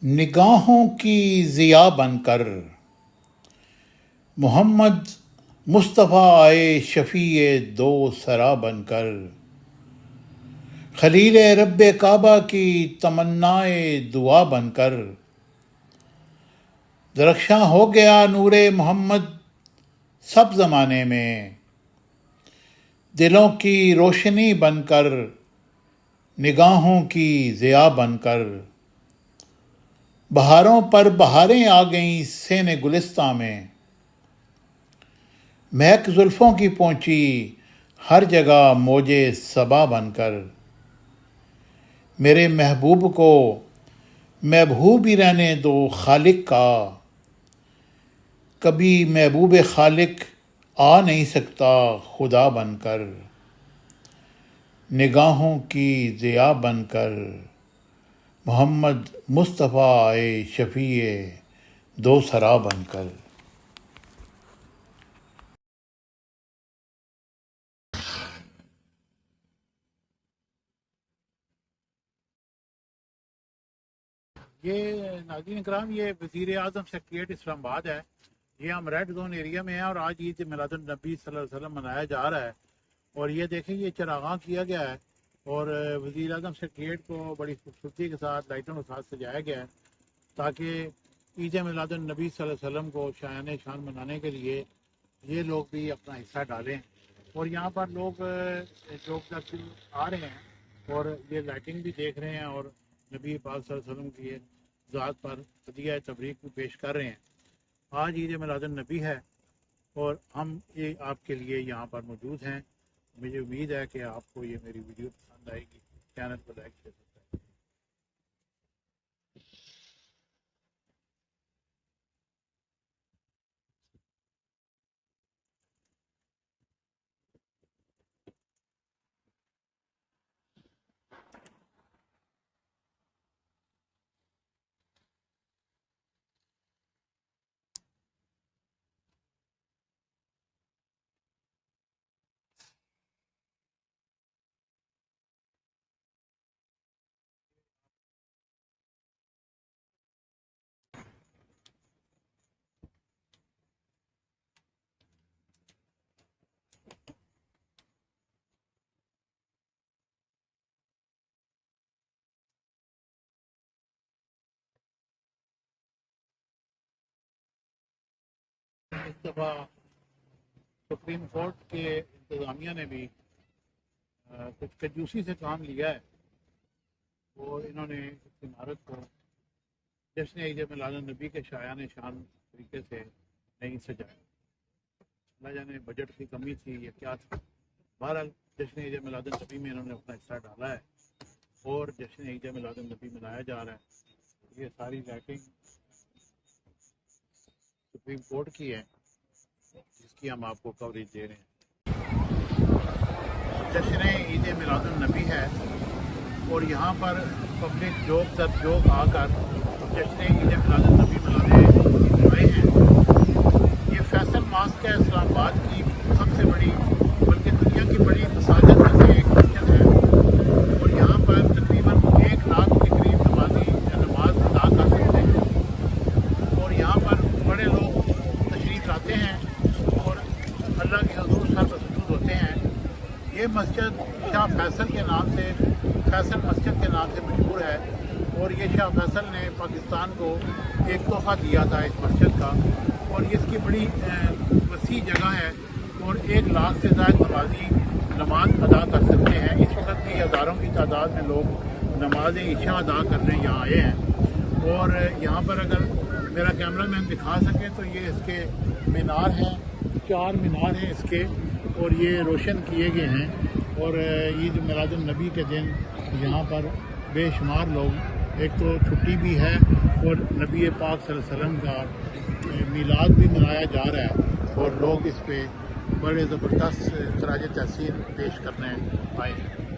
نگاہوں کی ضیا بن کر محمد مصطفیٰ آئے شفیع دو سرا بن کر، خلیل رب کعبہ کی تمنائے دعا بن کر، درخشاں ہو گیا نور محمد سب زمانے میں، دلوں کی روشنی بن کر، نگاہوں کی ضیا بن کر، بہاروں پر بہاریں آ گئیں سین گلستاں میں، مہک زلفوں کی پہنچی ہر جگہ موج صبا بن کر، میرے محبوب کو محبوب ہی رہنے دو خالق کا، کبھی محبوب خالق آ نہیں سکتا خدا بن کر، نگاہوں کی ضیا بن کر، محمد مصطفیٰ آئے شفیع دو سرا بن کر۔ یہ ناظرین اکرام، یہ وزیر اعظم سیکریٹریٹ اسلام آباد ہے۔ یہ ہم ریڈ زون ایریا میں ہیں اور آج عید میلاد النبی صلی اللہ علیہ وسلم منایا جا رہا ہے، اور یہ دیکھیں یہ چراغاں کیا گیا ہے اور وزیر اعظم سیکریٹریٹ کو بڑی خوبصورتی کے ساتھ لائٹوں کے ساتھ سجایا گیا ہے تاکہ عید میلاد النبی صلی اللہ علیہ وسلم کو شایان شان منانے کے لیے یہ لوگ بھی اپنا حصہ ڈالیں۔ اور یہاں پر لوگ آ رہے ہیں اور یہ لائٹنگ بھی دیکھ رہے ہیں اور نبی پاک صلی اللہ علیہ وسلم کی ذات پر ہدیہ تبریک بھی پیش کر رہے ہیں۔ آج عید میلاد النبی ہے اور ہم یہ آپ کے لیے یہاں پر موجود ہیں۔ مجھے امید ہے کہ آپ کو یہ میری ویڈیو پسند آئے گی۔ چینل کو لائک شیئر سبسکرائب۔ اس دفعہ سپریم کورٹ کے انتظامیہ نے بھی کچھ کنجوسی سے کام لیا ہے، اور انہوں نے اس عمارت کو جشن عید میلاد النبی کے شایان شان طریقے سے نہیں سجایا۔ نہ جانے بجٹ کی کمی تھی یا کیا تھا، بہرحال جشن عید میلاد النبی میں انہوں نے اپنا حصہ ڈالا ہے اور جشن عید میلاد النبی منایا جا رہا ہے۔ یہ ساری لائٹنگ سپریم کورٹ کی ہے جس کی ہم آپ کو کوریج دے رہے ہیں۔ جشن عید میلاد النبی ہے اور یہاں پر پبلک جوک در جوک آ کر جشن عید میلاد النبی منانے آئے ہیں۔ یہ فیصل ماسک ہے اسلام آباد کی سب سے بڑی، بلکہ دنیا کی بڑی مساجد میں سے ایک مسجد ہے، اور یہاں پر تقریباً 1 لاکھ کے قریب نمازی نماز ادا کر سکتے ہیں، اور یہاں پر بڑے لوگ تشریف لاتے ہیں اور اللہ کے حضور سر تسجد ہوتے ہیں۔ یہ مسجد شاہ فیصل کے نام سے، فیصل مسجد کے نام سے مشہور ہے، اور یہ شاہ فیصل نے پاکستان کو ایک تحفہ دیا تھا اس مسجد کا، اور اس کی بڑی وسیع جگہ ہے اور 1 لاکھ سے زائد نمازی نماز ادا کر سکتے ہیں۔ اس وقت بھی ہزاروں کی تعداد میں لوگ نماز عشاء ادا کرنے یہاں آئے ہیں، اور یہاں پر اگر میرا کیمرہ مین دکھا سکے تو یہ اس کے مینار ہیں، 4 مینار ہیں اس کے، اور یہ روشن کیے گئے ہیں، اور عید میلاد النبی کے دن یہاں پر بے شمار لوگ، ایک تو چھٹی بھی ہے اور نبی پاک صلی اللہ علیہ وسلم کا میلاد بھی منایا جا رہا ہے، اور لوگ اس پہ بڑے زبردست خراج تحسین پیش کرنے آئے ہیں۔